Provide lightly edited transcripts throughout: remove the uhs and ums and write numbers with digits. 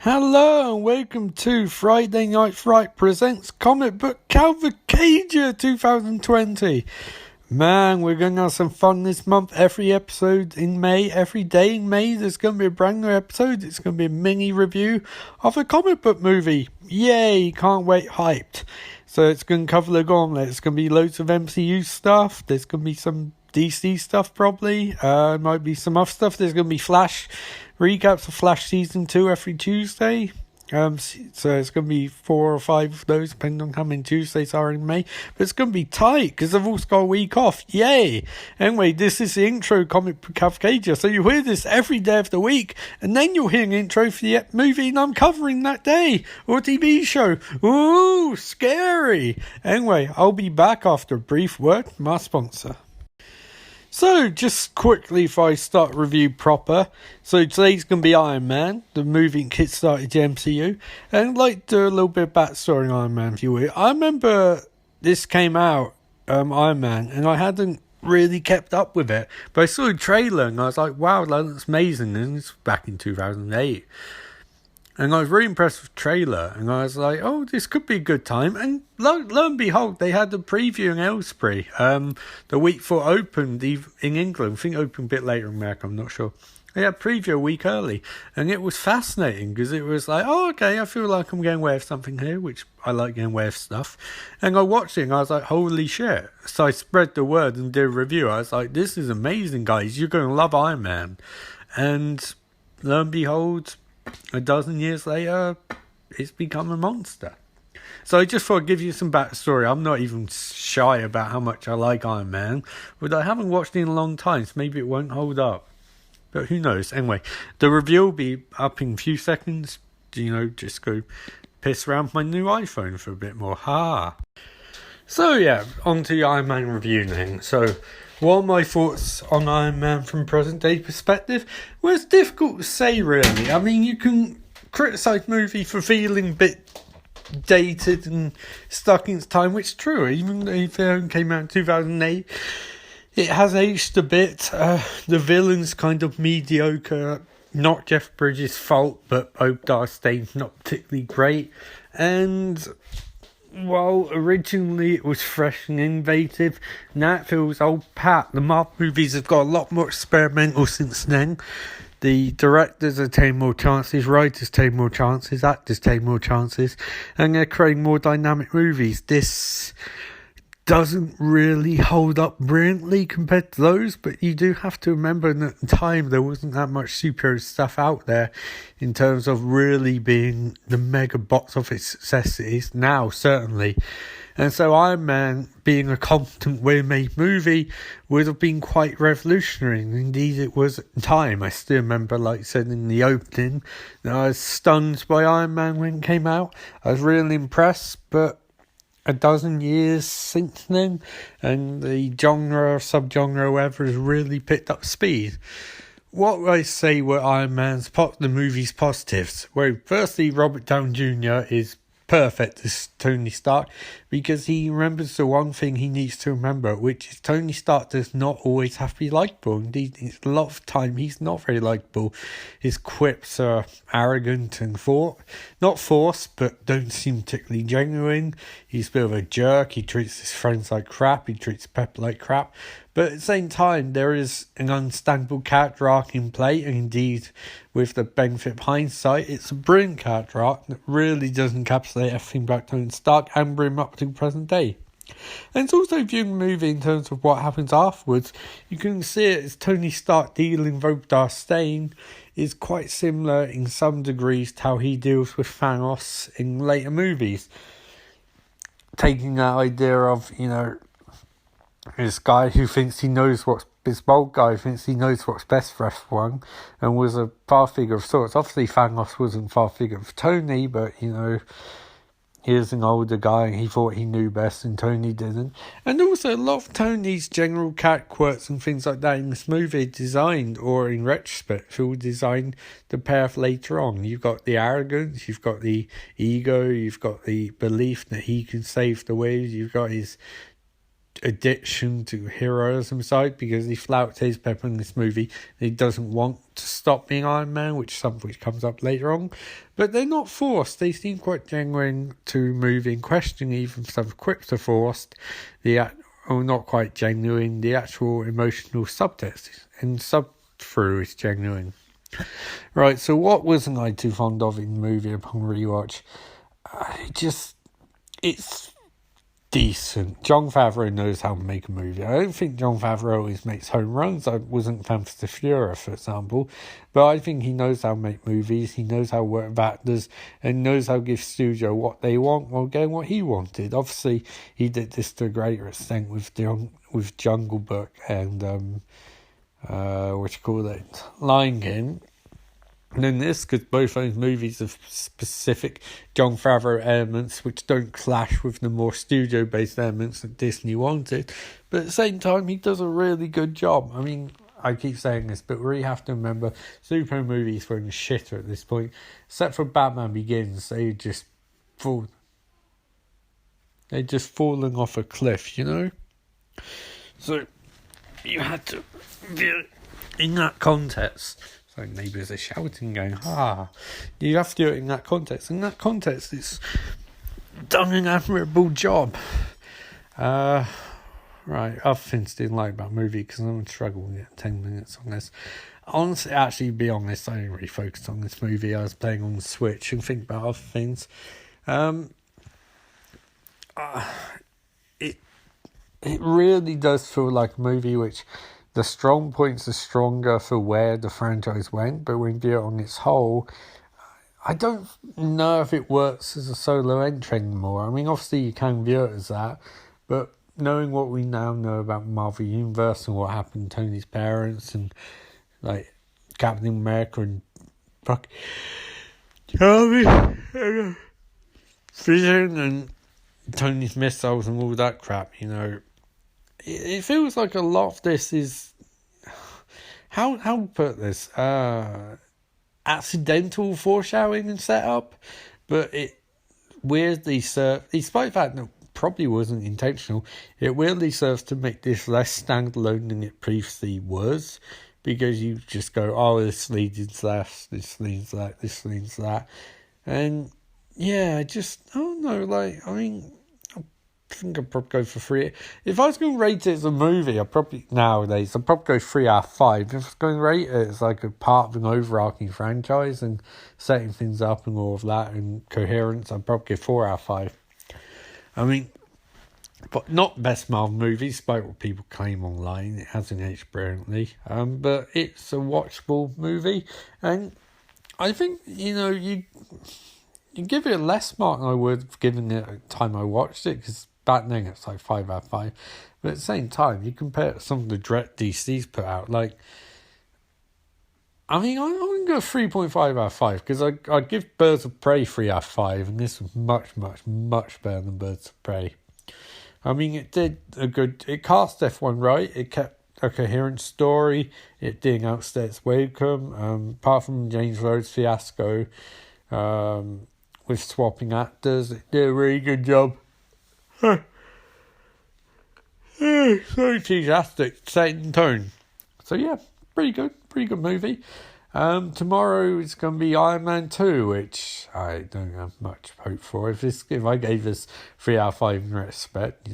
Hello and welcome to Friday Night Fright presents comic book Calvacadia 2020. Man, we're going to have some fun this month. Every episode in May, every day in May, there's going to be a brand new episode. It's going to be a mini review of a comic book movie. Yay, can't wait, hyped. So it's going to cover the gauntlet. It's going to be loads of MCU stuff. There's going to be some DC stuff probably. Might be some other stuff. There's going to be Flash recaps of Flash Season 2 every Tuesday. So it's going to be 4 or 5 of those, depending on how many Tuesdays are in May. But it's going to be tight, because I've also got a week off. Yay! Anyway, this is the intro comic book Calvacadia. So you'll hear this every day of the week, and then you'll hear an intro for the movie I'm covering that day, or TV show. Ooh, scary! Anyway, I'll be back after a brief word from our sponsor. So, just quickly before I start review proper, so today's going to be Iron Man, the movie that kickstarted the MCU, and I'd like to do a little bit of backstory on Iron Man, if you will. I remember this came out, Iron Man, and I hadn't really kept up with it, but I saw a trailer and I was like, wow, that looks amazing, and it's back in 2008. And I was really impressed with the trailer, and I was like, oh, this could be a good time. And lo and behold, they had the preview in Aylesbury the week before it opened in England. I think it opened a bit later in America, I'm not sure. They had a preview a week early, and it was fascinating, because it was like, oh, okay, I feel like I'm getting away with something here, which I like getting away with stuff. And I watched it, and I was like, holy shit. So I spread the word and did a review. I was like, this is amazing, guys. You're going to love Iron Man. And lo and behold, a dozen years later, it's become a monster. So I just thought I'd give you some backstory. I'm not even shy about how much I like Iron Man, but I haven't watched it in a long time, so maybe it won't hold up. But who knows? Anyway, the review will be up in a few seconds. Just go piss around with my new iPhone for a bit more. So yeah, on to the Iron Man review then. So, what are my thoughts on Iron Man from present day perspective? Well, it's difficult to say really. I mean, you can criticise the movie for feeling a bit dated and stuck in its time, which is true. Even though the film came out in 2008, it has aged a bit. The villain's kind of mediocre. Not Jeff Bridges' fault, but Obadiah Stane's not particularly great. And well, originally it was fresh and innovative. Now it feels old pat. The Marvel movies have got a lot more experimental since then. The directors are taking more chances, writers taking more chances, actors taking more chances, and they're creating more dynamic movies. This doesn't really hold up brilliantly compared to those, but you do have to remember that at the time there wasn't that much superhero stuff out there in terms of really being the mega box office success it is now, certainly. And so Iron Man, being a competent, well-made movie, would have been quite revolutionary. And indeed, it was at the time. I still remember, like I said in the opening, that I was stunned by Iron Man when it came out. I was really impressed, but a dozen years since then, and the genre, subgenre, whatever, has really picked up speed. What would I say were Iron Man's the movie's positives? Well, firstly, Robert Downey Jr. is perfect as Tony Stark, because he remembers the one thing he needs to remember, which is Tony Stark does not always have to be likeable. Indeed, a lot of time he's not very likeable. His quips are arrogant and not forced, but don't seem particularly genuine. He's a bit of a jerk. He treats his friends like crap. He treats Pepper like crap. But at the same time, there is an understandable character arc in play, and indeed, with the benefit of hindsight, it's a brilliant character arc that really does encapsulate everything about Tony Stark and bring him up to the present day. And it's also viewing the movie in terms of what happens afterwards. You can see it as Tony Stark dealing with Obadiah Stane is quite similar in some degrees to how he deals with Thanos in later movies. Taking that idea of, this guy who thinks he knows this bold guy who thinks he knows what's best for everyone, and was a father figure of sorts. Obviously, Thanos wasn't a father figure for Tony, but, he was an older guy and he thought he knew best and Tony didn't. And also, a lot of Tony's general cat quirks and things like that in this movie designed, or in retrospect, feel designed the path later on. You've got the arrogance, you've got the ego, you've got the belief that he can save the world, you've got his addiction to heroism side, because he flouted his pepper in this movie. He doesn't want to stop being Iron Man, which comes up later on. But they're not forced. They seem quite genuine to move in question. Even some quips are forced. Not quite genuine. The actual emotional subtext and sub-through is genuine. Right, so what wasn't I too fond of in the movie upon rewatch? It's decent. Jon Favreau knows how to make a movie. I don't think Jon Favreau always makes home runs. I wasn't a fan for The Fuhrer, for example. But I think he knows how to make movies. He knows how to work with actors and knows how to give studio what they want while getting what he wanted. Obviously, he did this to a greater extent with Jungle Book and Lion King. And then this, because both those movies have specific Jon Favreau elements which don't clash with the more studio-based elements that Disney wanted. But at the same time, he does a really good job. I mean, I keep saying this, but we have to remember superhero movies were in the shitter at this point. Except for Batman Begins, they're just falling off a cliff, you know? So, you had to view it in that context. So neighbours are shouting, going, you have to do it in that context. In that context, it's done an admirable job. Right, other things I didn't like about the movie, because I'm struggling to get 10 minutes on this. Honestly, actually, be honest, I didn't really focus on this movie. I was playing on the Switch and think about other things. It really does feel like a movie which... The strong points are stronger for where the franchise went, but when viewed on its whole, I don't know if it works as a solo entry anymore. I mean, obviously you can view it as that, but knowing what we now know about Marvel Universe and what happened to Tony's parents and like Captain America and Vision and Tony's missiles and all that crap, you know. It feels like a lot of this is how to put this accidental foreshadowing and setup, but it weirdly serves, despite the fact that it probably wasn't intentional, it weirdly serves to make this less standalone than it previously was, because you just go, this leads into that, this leads to that, this leads to that, and yeah, I don't know, I think I'd probably go for 3. If I was going to rate it as a movie, I'd probably go 3 out of 5. If I was going to rate it as like a part of an overarching franchise and setting things up and all of that and coherence, I'd probably give 4 out of 5. I mean, but not best Marvel movie, despite what people claim online. It hasn't aged brilliantly. But it's a watchable movie, and I think, you give it a less mark than I would have given it at the time I watched it, because back then it's like 5 out of 5. But at the same time, you compare it to some of the direct DC's put out, I'm going to go 3.5 out of 5, because I give Birds of Prey 3 out of 5, and this was much, much, much better than Birds of Prey. I mean, it cast F1 right, it kept a coherent story, it didn't outstay its welcome, apart from James Rhodes' fiasco, with swapping actors, it did a really good job. So enthusiastic, setting tone. So yeah, pretty good movie. Tomorrow it's going to be Iron Man 2, which I don't have much hope for. If I gave this 3 out of 5 in retrospect,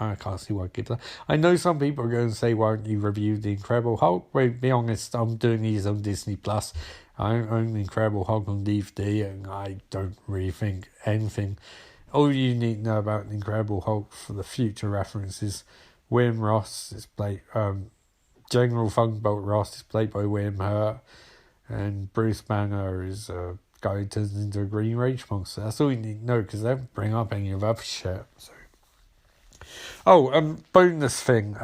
I can't see why I'd give that. I know some people are going to say, why don't you review The Incredible Hulk? Well, to be honest, I'm doing these on Disney+. I own The Incredible Hulk on DVD, and I don't really think anything. All you need to know about The Incredible Hulk for the future references, William Ross is played, General Thunderbolt Ross is played by William Hurt, and Bruce Banner is a guy who turns into a Green Rage monster. That's all you need to know, because they don't bring up any of other shit. So. Bonus thing.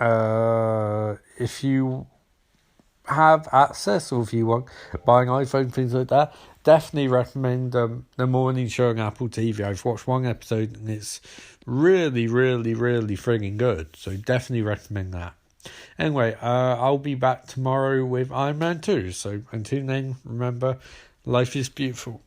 If you have access, or if you want buying iPhone, things like that, definitely recommend The Morning Show on Apple TV. I've watched one episode and it's really, really, really frigging good. So definitely recommend that. Anyway, I'll be back tomorrow with Iron Man 2. So until then, remember, life is beautiful.